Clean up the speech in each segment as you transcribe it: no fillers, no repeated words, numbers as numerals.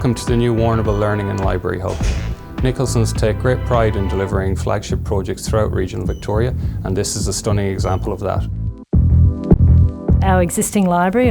Welcome to the new Warrnambool Learning and Library Hub. Nicholsons take great pride in delivering flagship projects throughout regional Victoria, and this is a stunning example of that. Our existing library,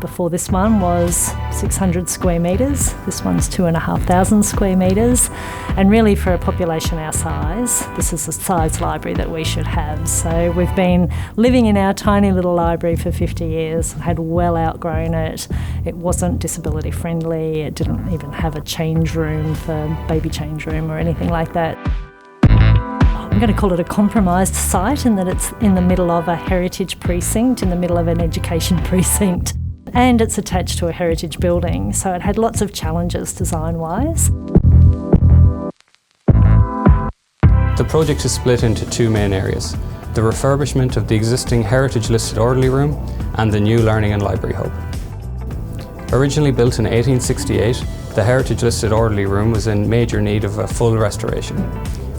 before this one, was 600 square metres. This one's 2,500 square metres. And really for a population our size, this is the size library that we should have. So we've been living in our tiny little library for 50 years, had well outgrown it. It wasn't disability friendly, it didn't even have a change room for baby change room or anything like that. I'm going to call it a compromised site in that it's in the middle of a heritage precinct, in the middle of an education precinct, and it's attached to a heritage building, so it had lots of challenges design-wise. The project is split into two main areas: the refurbishment of the existing heritage listed orderly room and the new Learning and Library Hub. Originally built in 1868, the heritage listed orderly room was in major need of a full restoration.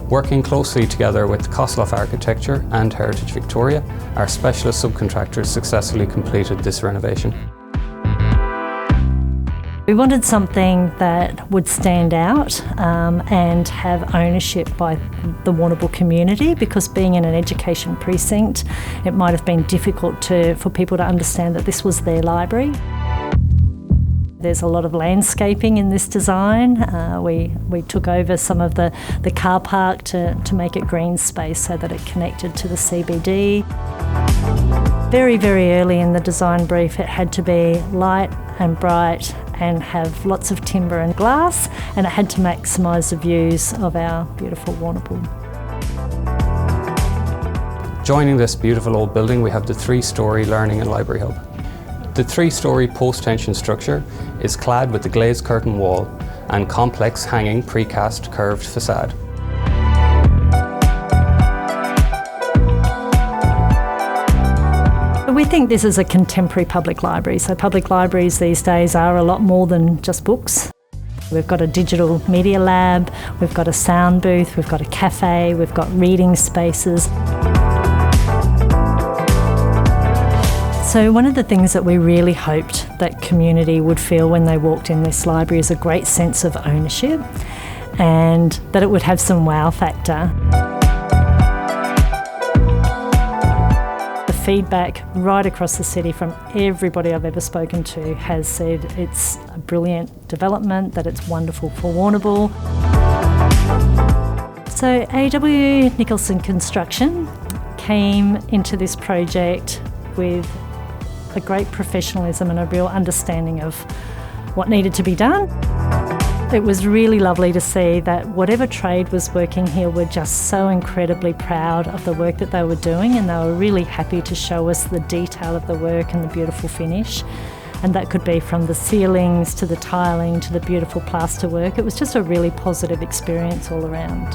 Working closely together with Kosloff Architecture and Heritage Victoria, our specialist subcontractors successfully completed this renovation. We wanted something that would stand out and have ownership by the Warrnambool community, because being in an education precinct, it might have been difficult for people to understand that this was their library. There's a lot of landscaping in this design. We took over some of the car park to make it green space so that it connected to the CBD. Very, very early in the design brief, it had to be light and bright and have lots of timber and glass, and it had to maximise the views of our beautiful Warrnambool. Joining this beautiful old building, we have the three-storey Learning and Library Hub. The three-storey post-tension structure is clad with a glazed curtain wall and complex hanging precast curved facade. We think this is a contemporary public library, so public libraries these days are a lot more than just books. We've got a digital media lab, we've got a sound booth, we've got a cafe, we've got reading spaces. So one of the things that we really hoped that community would feel when they walked in this library is a great sense of ownership, and that it would have some wow factor. The feedback right across the city from everybody I've ever spoken to has said it's a brilliant development, that it's wonderful for Warrnambool. So A.W. Nicholson Construction came into this project with a great professionalism and a real understanding of what needed to be done. It was really lovely to see that whatever trade was working here were just so incredibly proud of the work that they were doing, and they were really happy to show us the detail of the work and the beautiful finish. And that could be from the ceilings to the tiling to the beautiful plaster work. It was just a really positive experience all around.